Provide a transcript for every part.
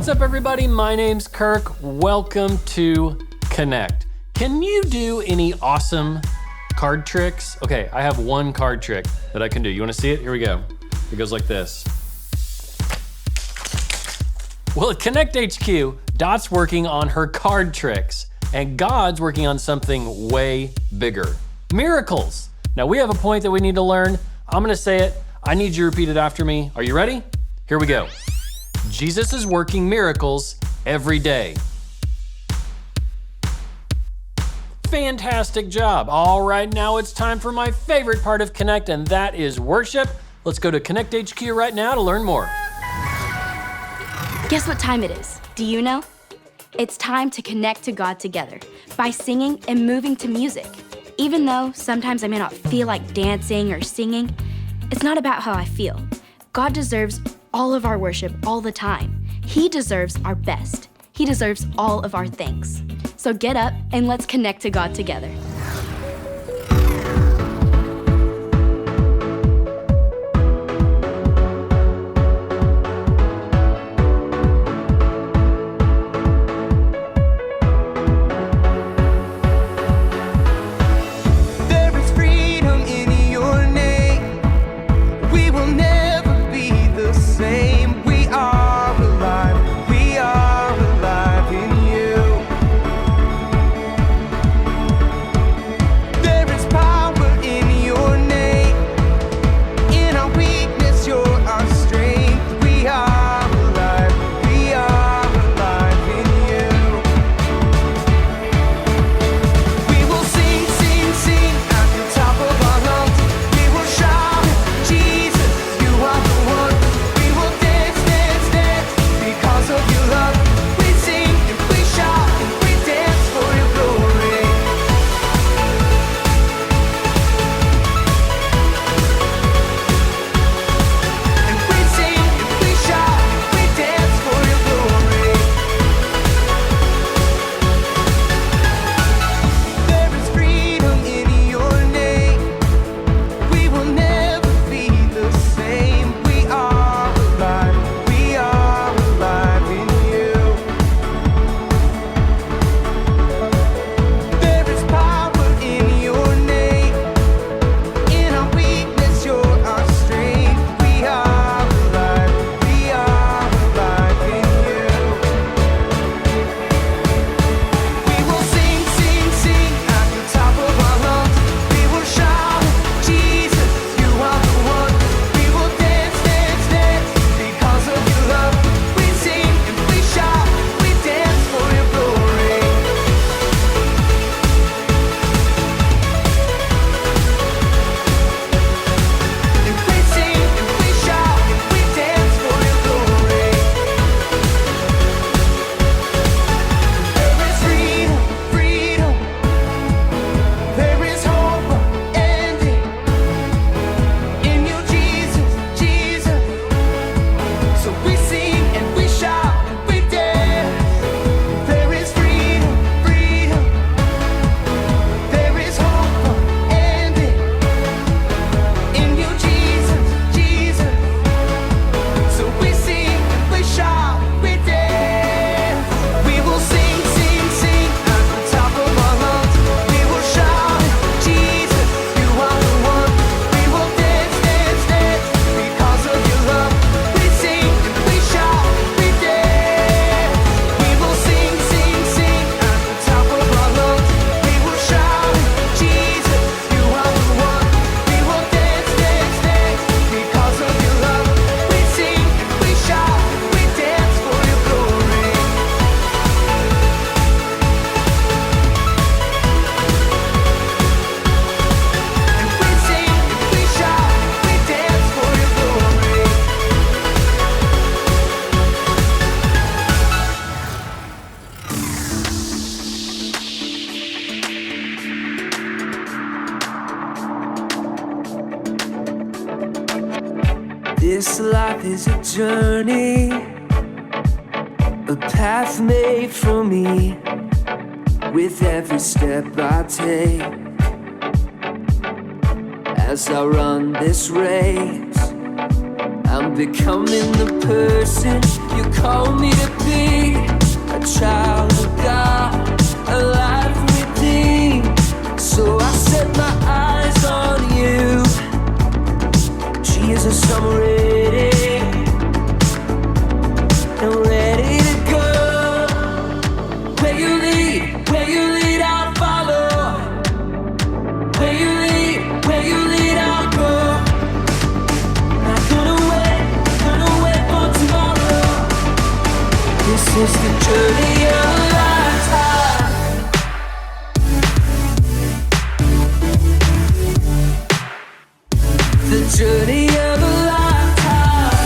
What's up, everybody? My name's Kirk. Welcome to Connect. Can you do any awesome card tricks? Okay, I have one card trick that I can do. You wanna see it? Here we go. It goes like this. Well, at Connect HQ, Dot's working on her card tricks, and God's working on something way bigger. Miracles. Now we have a point that we need to learn. I'm gonna say it. I need you to repeat it after me. Are you ready? Here we go. Jesus is working miracles every day. Fantastic job. All right, now it's time for my favorite part of Connect, and that is worship. Let's go to Connect HQ right now to learn more. Guess what time it is? Do you know? It's time to connect to God together by singing and moving to music. Even though sometimes I may not feel like dancing or singing, it's not about how I feel. God deserves all of our worship all the time. He deserves our best. He deserves all of our thanks. So get up and let's connect to God together. This life is a journey, a path made for me. With every step I take, as I run this race, I'm becoming the person you call me to be. A child of God, alive within. So I set my eyes on you. Jesus, I'm ready. I'm ready to go. Where you lead, I'll follow. Where you lead, I'll go. Not gonna wait for tomorrow. This is the journey of a lifetime. The journey of a lifetime.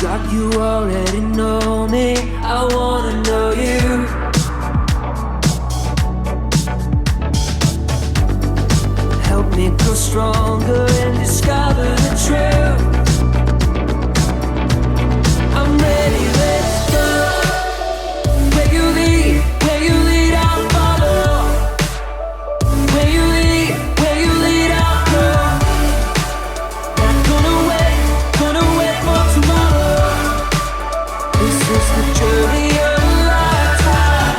God, you already know me. I wanna know you. Help me grow stronger and discover the truth. I'm ready, let's go. Where you lead, I'll follow. Where you lead, I'll go. Not gonna wait for tomorrow. This is the journey of a lifetime.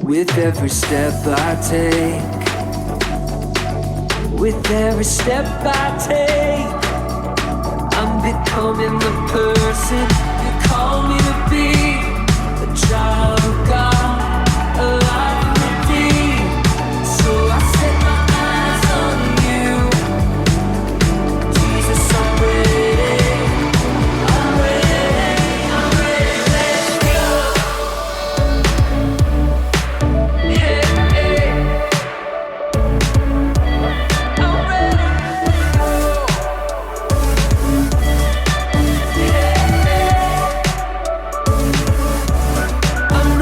With every step I take, with every step I take, I'm becoming the person you call me to be. A child of God, alive within. So I set my eyes on you. Jesus, I'm ready. I'm ready, let's go. Hey, hey. I'm ready to go. Hey, hey. I'm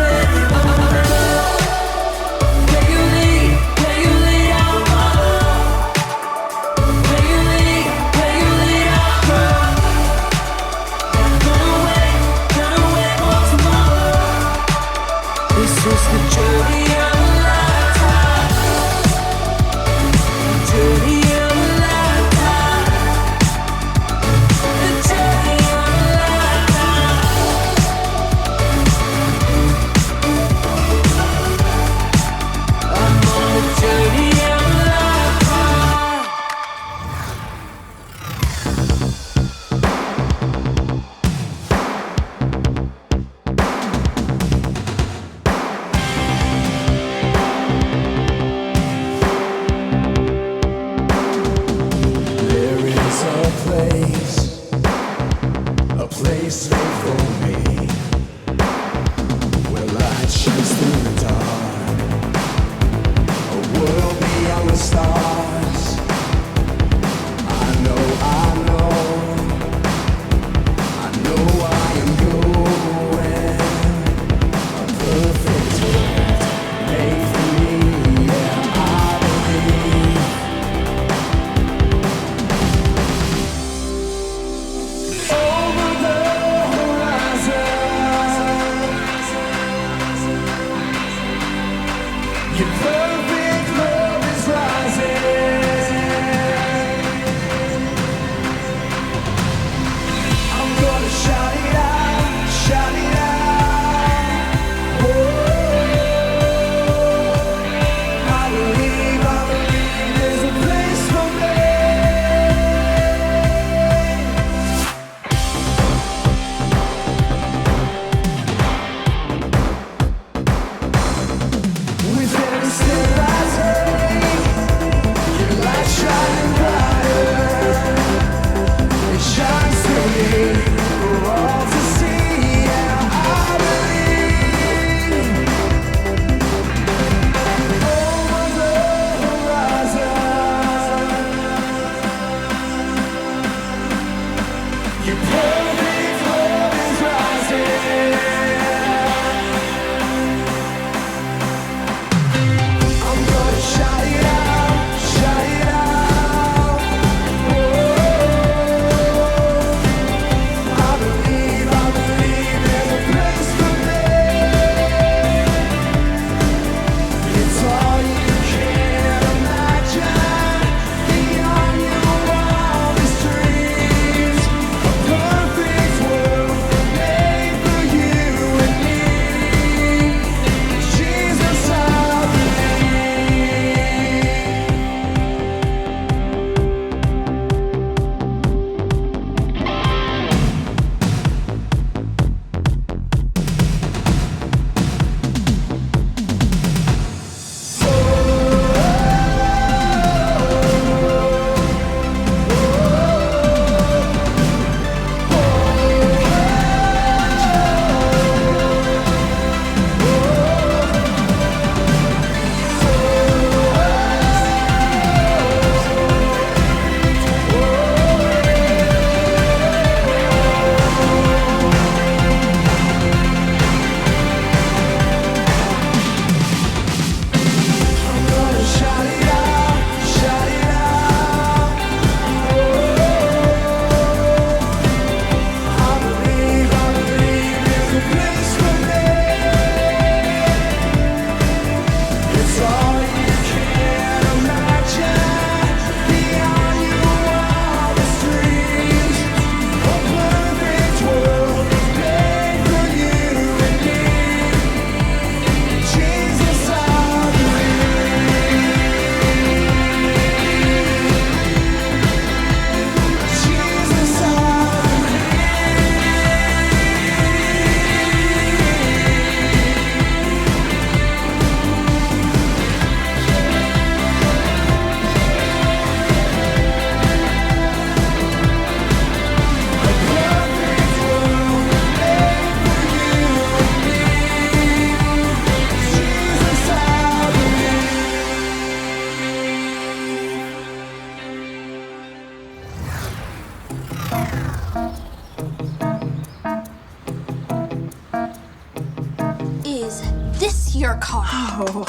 our card. Oh.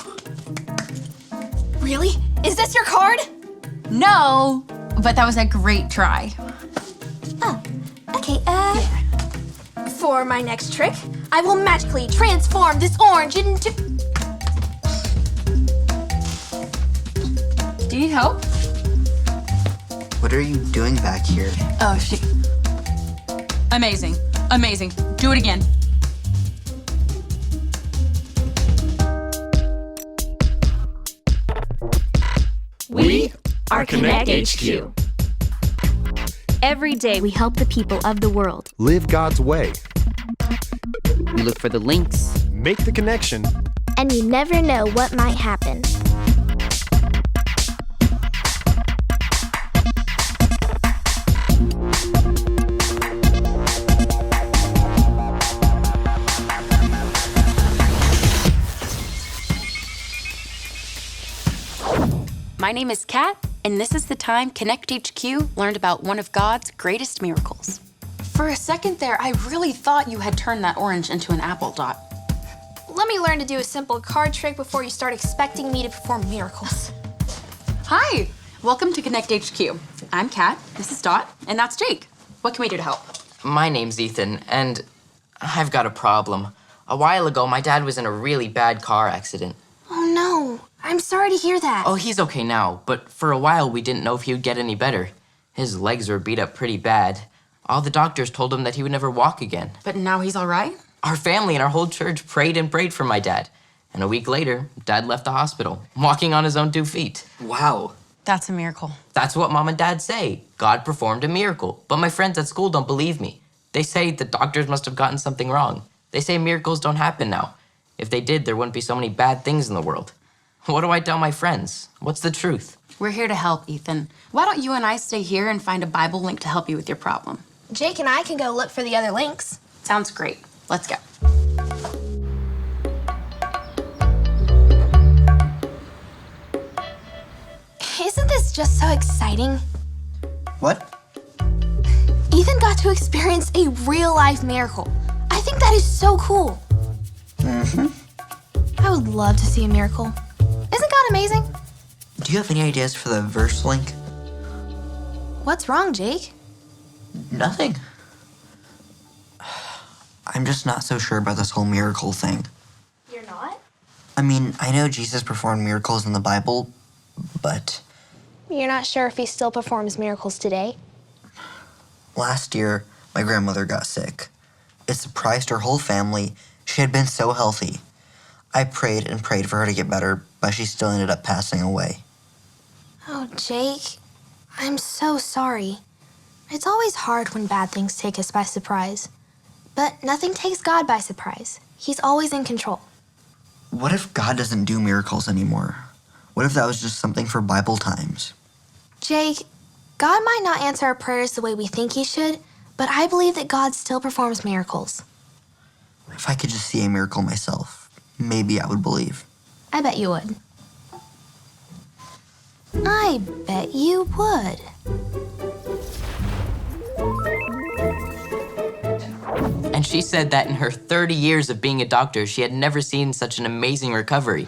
Really? Is this your card? No, but that was a great try. Oh, okay, For my next trick, I will magically transform this orange into... Do you need help? What are you doing back here? Oh, shit. Amazing. Amazing. Do it again. We are Connect HQ. Every day we help the people of the world. Live God's way. We look for the links. Make the connection. And you never know what might happen. My name is Kat, and this is the time Connect HQ learned about one of God's greatest miracles. For a second there, I really thought you had turned that orange into an apple, Dot. Let me learn to do a simple card trick before you start expecting me to perform miracles. Hi, welcome to Connect HQ. I'm Kat, this is Dot, and that's Jake. What can we do to help? My name's Ethan, and I've got a problem. A while ago, my dad was in a really bad car accident. Oh no, I'm sorry to hear that. Oh, he's okay now, but for a while, we didn't know if he would get any better. His legs were beat up pretty bad. All the doctors told him that he would never walk again. But now he's all right? Our family and our whole church prayed and prayed for my dad. And a week later, Dad left the hospital, walking on his own 2 feet. Wow. That's a miracle. That's what Mom and Dad say. God performed a miracle. But my friends at school don't believe me. They say the doctors must have gotten something wrong. They say miracles don't happen now. If they did, there wouldn't be so many bad things in the world. What do I tell my friends? What's the truth? We're here to help, Ethan. Why don't you and I stay here and find a Bible link to help you with your problem? Jake and I can go look for the other links. Sounds great. Let's go. Isn't this just so exciting? What? Ethan got to experience a real-life miracle. I think that is so cool. Mm-hmm. I would love to see a miracle. Isn't God amazing? Do you have any ideas for the verse link? What's wrong, Jake? Nothing. I'm just not so sure about this whole miracle thing. You're not? I mean, I know Jesus performed miracles in the Bible, but You're not sure if he still performs miracles today? last year, my grandmother got sick. It surprised her whole family. She had been so healthy. I prayed and prayed for her to get better, but she still ended up passing away. Oh, Jake, I'm so sorry. It's always hard when bad things take us by surprise. But nothing takes God by surprise. He's always in control. What if God doesn't do miracles anymore? What if that was just something for Bible times? Jake, God might not answer our prayers the way we think he should, but I believe that God still performs miracles. If I could just see a miracle myself, maybe I would believe. I bet you would. I bet you would. And she said that in her 30 years of being a doctor, she had never seen such an amazing recovery.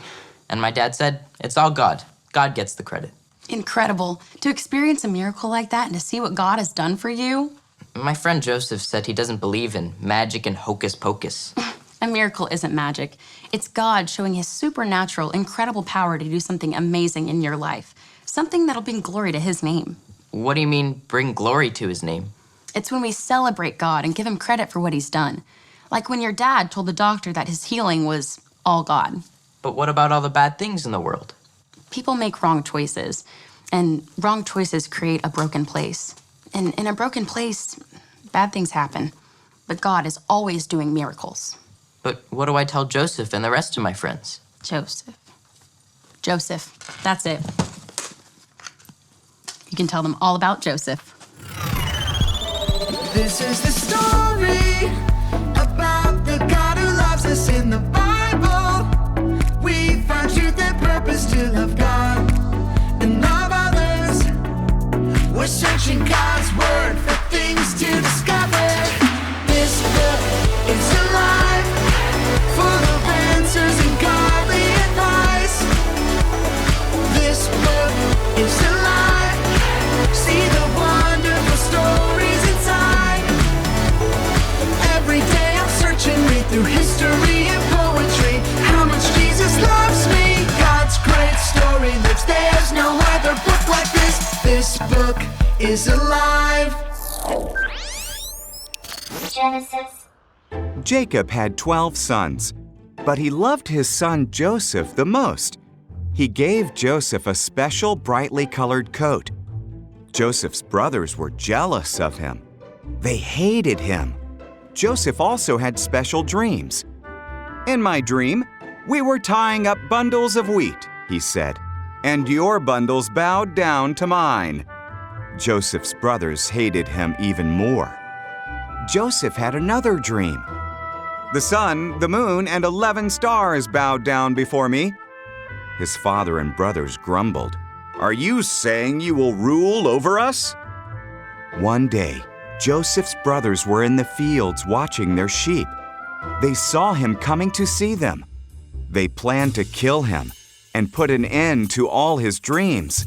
And my dad said, it's all God. God gets the credit. Incredible. To experience a miracle like that and to see what God has done for you. My friend Joseph said he doesn't believe in magic and hocus pocus. A miracle isn't magic. It's God showing his supernatural, incredible power to do something amazing in your life. Something that'll bring glory to his name. What do you mean, bring glory to his name? It's when we celebrate God and give him credit for what he's done. Like when your dad told the doctor that his healing was all God. But what about all the bad things in the world? People make wrong choices, and wrong choices create a broken place. And in a broken place, bad things happen. But God is always doing miracles. But what do I tell Joseph and the rest of my friends? Joseph, that's it. You can tell them all about Joseph. This is the story about the God who loves us in the Bible. We find truth and purpose to love God and love others. We're searching God's word for things to discover. This book is alive, full of answers and godly another book like this. This book is alive. Genesis. Jacob had 12 sons, but he loved his son Joseph the most. He gave Joseph a special brightly colored coat. Joseph's brothers were jealous of him. They hated him. Joseph also had special dreams. In my dream, we were tying up bundles of wheat, he said, and your bundles bowed down to mine. Joseph's brothers hated him even more. Joseph had another dream. The sun, the moon, and 11 stars bowed down before me. His father and brothers grumbled. Are you saying you will rule over us? One day, Joseph's brothers were in the fields watching their sheep. They saw him coming to see them. They planned to kill him and put an end to all his dreams.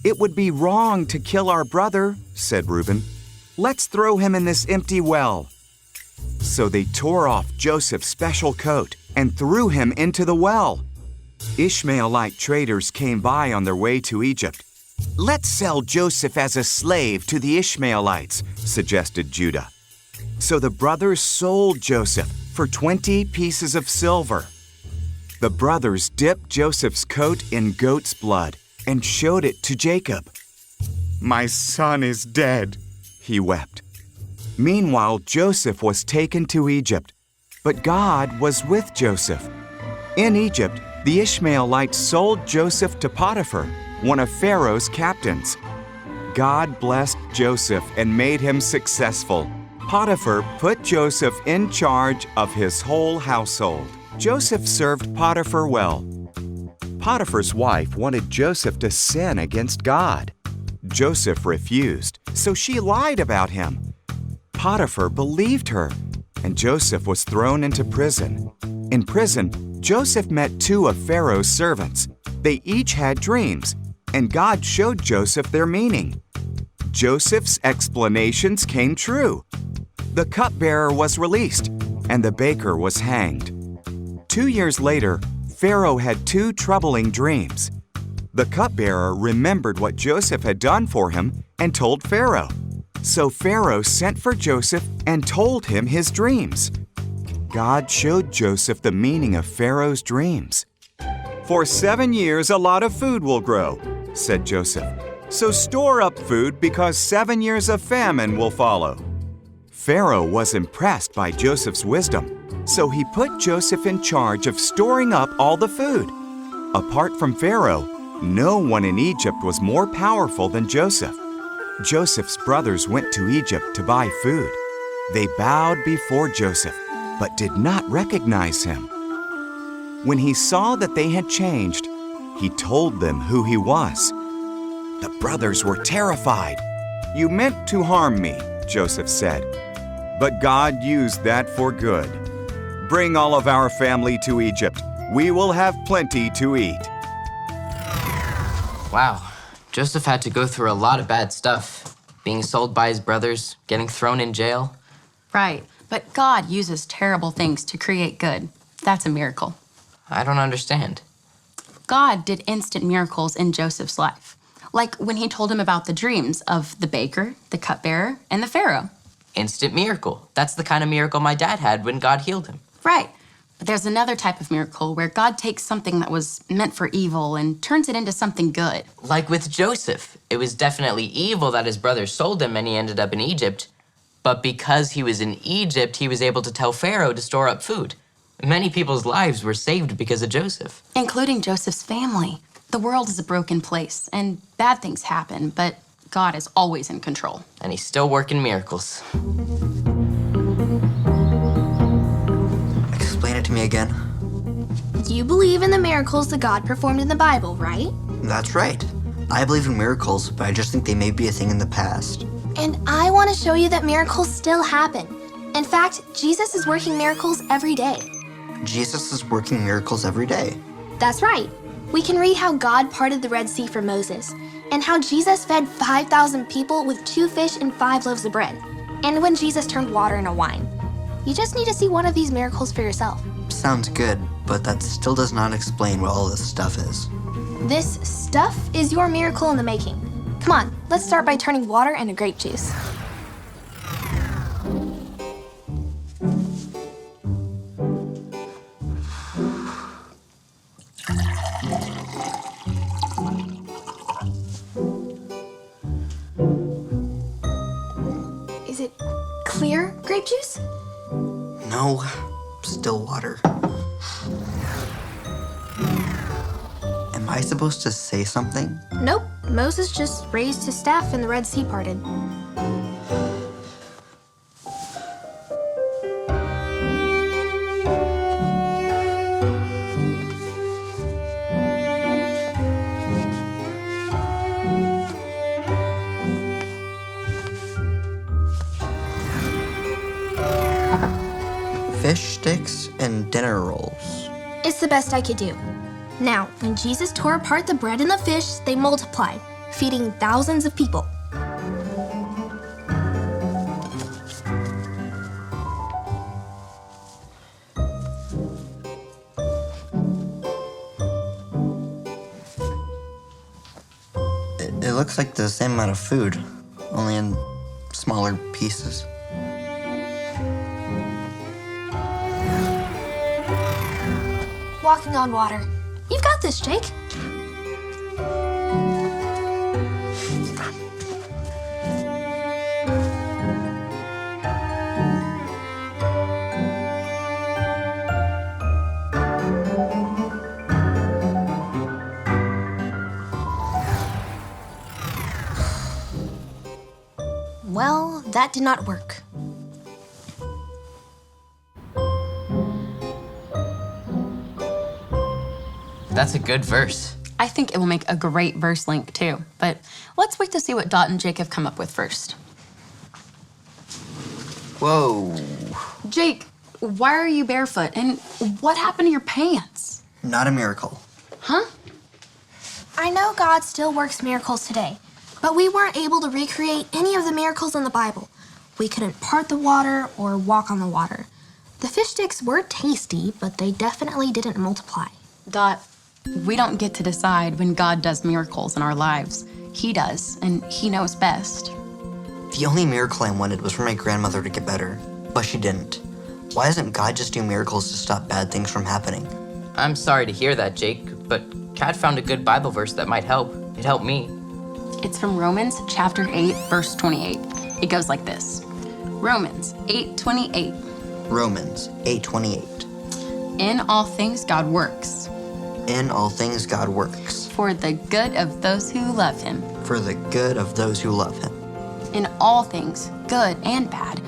It would be wrong to kill our brother, said Reuben. Let's throw him in this empty well. So they tore off Joseph's special coat and threw him into the well. Ishmaelite traders came by on their way to Egypt. Let's sell Joseph as a slave to the Ishmaelites, suggested Judah. So the brothers sold Joseph for 20 pieces of silver. The brothers dipped Joseph's coat in goat's blood and showed it to Jacob. My son is dead, he wept. Meanwhile, Joseph was taken to Egypt, but God was with Joseph. In Egypt, the Ishmaelites sold Joseph to Potiphar, one of Pharaoh's captains. God blessed Joseph and made him successful. Potiphar put Joseph in charge of his whole household. Joseph served Potiphar well. Potiphar's wife wanted Joseph to sin against God. Joseph refused, so she lied about him. Potiphar believed her, and Joseph was thrown into prison. In prison, Joseph met 2 of Pharaoh's servants. They each had dreams, and God showed Joseph their meaning. Joseph's explanations came true. The cupbearer was released, and the baker was hanged. 2 years later, Pharaoh had 2 troubling dreams. The cupbearer remembered what Joseph had done for him and told Pharaoh. So Pharaoh sent for Joseph and told him his dreams. God showed Joseph the meaning of Pharaoh's dreams. For 7 years, a lot of food will grow, said Joseph. So store up food because 7 years of famine will follow. Pharaoh was impressed by Joseph's wisdom, so he put Joseph in charge of storing up all the food. Apart from Pharaoh, no one in Egypt was more powerful than Joseph. Joseph's brothers went to Egypt to buy food. They bowed before Joseph, but did not recognize him. When he saw that they had changed, he told them who he was. The brothers were terrified. You meant to harm me, Joseph said, but God used that for good. Bring all of our family to Egypt. We will have plenty to eat. Wow, Joseph had to go through a lot of bad stuff. Being sold by his brothers, getting thrown in jail. Right, but God uses terrible things to create good. That's a miracle. I don't understand. God did instant miracles in Joseph's life, like when he told him about the dreams of the baker, the cupbearer, and the Pharaoh. Instant miracle. That's the kind of miracle my dad had when God healed him. Right. But there's another type of miracle where God takes something that was meant for evil and turns it into something good. Like with Joseph. It was definitely evil that his brothers sold him and he ended up in Egypt. But because he was in Egypt, he was able to tell Pharaoh to store up food. Many people's lives were saved because of Joseph. Including Joseph's family. The world is a broken place, and bad things happen, but God is always in control. And he's still working miracles. Explain it to me again. You believe in the miracles that God performed in the Bible, right? That's right. I believe in miracles, but I just think they may be a thing in the past. And I want to show you that miracles still happen. In fact, Jesus is working miracles every day. Jesus is working miracles every day. That's right. We can read how God parted the Red Sea for Moses, and how Jesus fed 5,000 people with 2 fish and 5 loaves of bread, and when Jesus turned water into wine. You just need to see one of these miracles for yourself. Sounds good, but that still does not explain what all this stuff is. This stuff is your miracle in the making. Come on, let's start by turning water into grape juice. Is it clear grape juice? No, still water. Am I supposed to say something? Nope. Moses just raised his staff and the Red Sea parted. Fish sticks and dinner rolls. It's the best I could do. Now, when Jesus tore apart the bread and the fish, they multiplied, feeding thousands of people. It looks like the same amount of food, only in smaller pieces. Walking on water. You've got this, Jake. Well, that did not work. That's a good verse. I think it will make a great verse link too, but let's wait to see what Dot and Jake have come up with first. Whoa. Jake, why are you barefoot? And what happened to your pants? Not a miracle. Huh? I know God still works miracles today, but we weren't able to recreate any of the miracles in the Bible. We couldn't part the water or walk on the water. The fish sticks were tasty, but they definitely didn't multiply. Dot, we don't get to decide when God does miracles in our lives. He does, and he knows best. The only miracle I wanted was for my grandmother to get better, but she didn't. Why doesn't God just do miracles to stop bad things from happening? I'm sorry to hear that, Jake, but Kat found a good Bible verse that might help. It helped me. It's from Romans chapter 8, verse 28. It goes like this. Romans 8:28. Romans 8:28. In all things God works. In all things God works. For the good of those who love him. For the good of those who love him. In all things, good and bad,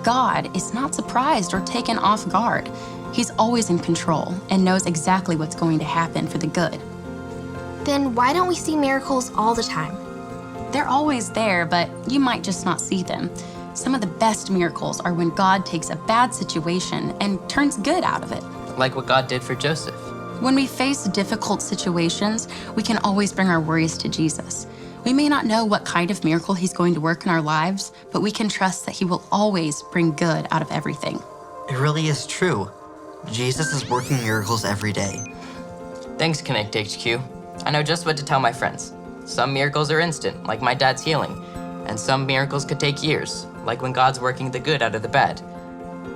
God is not surprised or taken off guard. He's always in control and knows exactly what's going to happen for the good. Then why don't we see miracles all the time? They're always there, but you might just not see them. Some of the best miracles are when God takes a bad situation and turns good out of it. Like what God did for Joseph. When we face difficult situations, we can always bring our worries to Jesus. We may not know what kind of miracle he's going to work in our lives, but we can trust that he will always bring good out of everything. It really is true. Jesus is working miracles every day. Thanks, Connect HQ. I know just what to tell my friends. Some miracles are instant, like my dad's healing, and some miracles could take years, like when God's working the good out of the bad.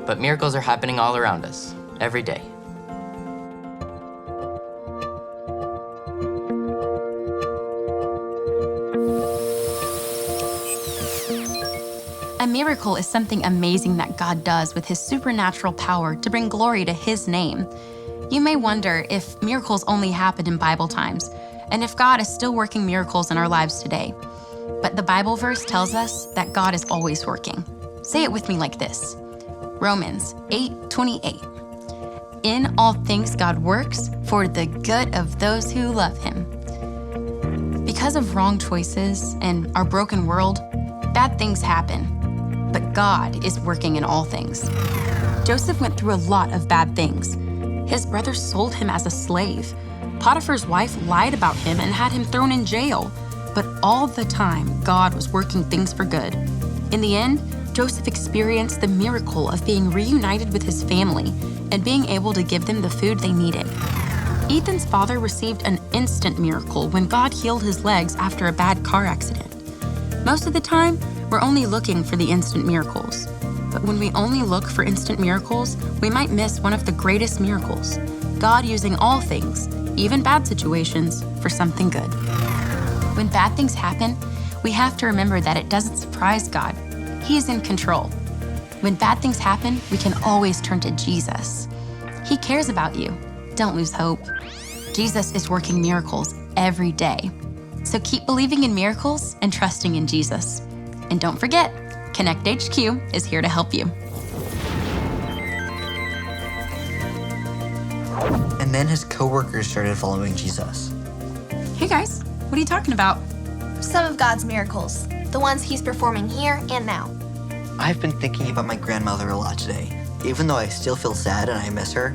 But miracles are happening all around us, every day. A miracle is something amazing that God does with his supernatural power to bring glory to his name. You may wonder if miracles only happen in Bible times, and if God is still working miracles in our lives today. But the Bible verse tells us that God is always working. Say it with me like this. Romans 8:28. In all things God works for the good of those who love him. Because of wrong choices and our broken world, bad things happen. But God is working in all things. Joseph went through a lot of bad things. His brothers sold him as a slave. Potiphar's wife lied about him and had him thrown in jail. But all the time, God was working things for good. In the end, Joseph experienced the miracle of being reunited with his family and being able to give them the food they needed. Ethan's father received an instant miracle when God healed his legs after a bad car accident. Most of the time, we're only looking for the instant miracles. But when we only look for instant miracles, we might miss one of the greatest miracles, God using all things, even bad situations, for something good. When bad things happen, we have to remember that it doesn't surprise God. He is in control. When bad things happen, we can always turn to Jesus. He cares about you. Don't lose hope. Jesus is working miracles every day. So keep believing in miracles and trusting in Jesus. And don't forget, Connect HQ is here to help you. And then his coworkers started following Jesus. Hey guys, what are you talking about? Some of God's miracles, the ones he's performing here and now. I've been thinking about my grandmother a lot today. Even though I still feel sad and I miss her,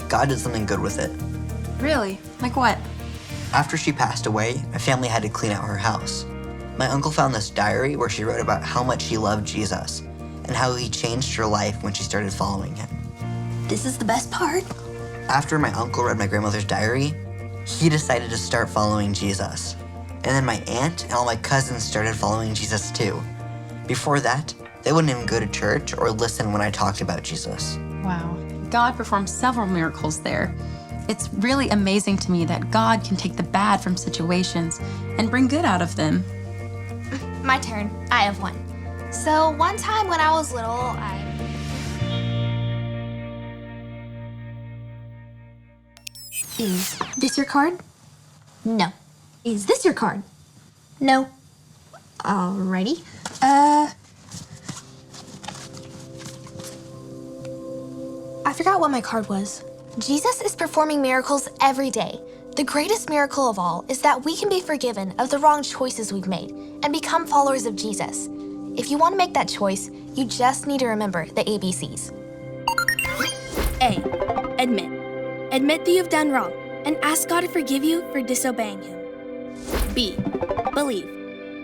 God did something good with it. Really? Like what? After she passed away, my family had to clean out her house. My uncle found this diary where she wrote about how much she loved Jesus and how he changed her life when she started following him. This is the best part. After my uncle read my grandmother's diary, he decided to start following Jesus. And then my aunt and all my cousins started following Jesus too. Before that, they wouldn't even go to church or listen when I talked about Jesus. Wow. God performed several miracles there. It's really amazing to me that God can take the bad from situations and bring good out of them. My turn. I have one. So one time when I was little, Is this your card? No. Is this your card? No. Alrighty. I forgot what my card was. Jesus is performing miracles every day. The greatest miracle of all is that we can be forgiven of the wrong choices we've made and become followers of Jesus. If you want to make that choice, you just need to remember the ABCs. A. Admit. Admit that you've done wrong and ask God to forgive you for disobeying Him. B. Believe.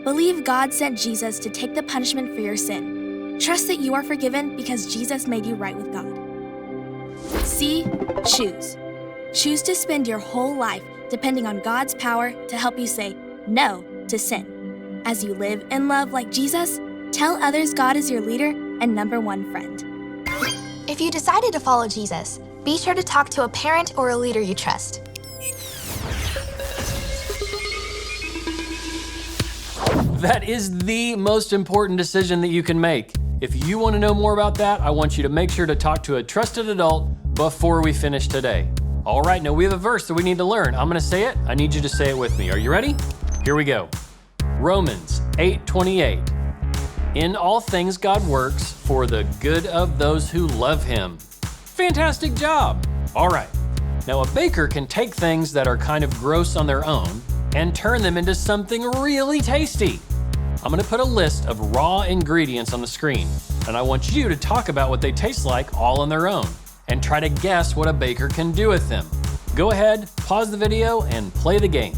Believe God sent Jesus to take the punishment for your sin. Trust that you are forgiven because Jesus made you right with God. C. Choose. Choose to spend your whole life depending on God's power to help you say no to sin. As you live and love like Jesus, tell others God is your leader and number one friend. If you decided to follow Jesus, be sure to talk to a parent or a leader you trust. That is the most important decision that you can make. If you want to know more about that, I want you to make sure to talk to a trusted adult before we finish today. All right, now we have a verse that we need to learn. I'm going to say it. I need you to say it with me. Are you ready? Here we go. Romans 8:28. In all things God works for the good of those who love Him. Fantastic job. All right. Now a baker can take things that are kind of gross on their own and turn them into something really tasty. I'm gonna put a list of raw ingredients on the screen, and I want you to talk about what they taste like all on their own, and try to guess what a baker can do with them. Go ahead, pause the video, and play the game.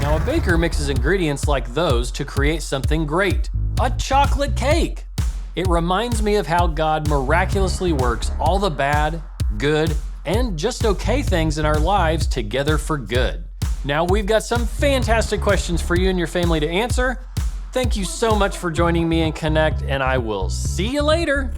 Now, a baker mixes ingredients like those to create something great, a chocolate cake. It reminds me of how God miraculously works all the bad, good, and just okay things in our lives together for good. Now we've got some fantastic questions for you and your family to answer. Thank you so much for joining me in Connect, and I will see you later.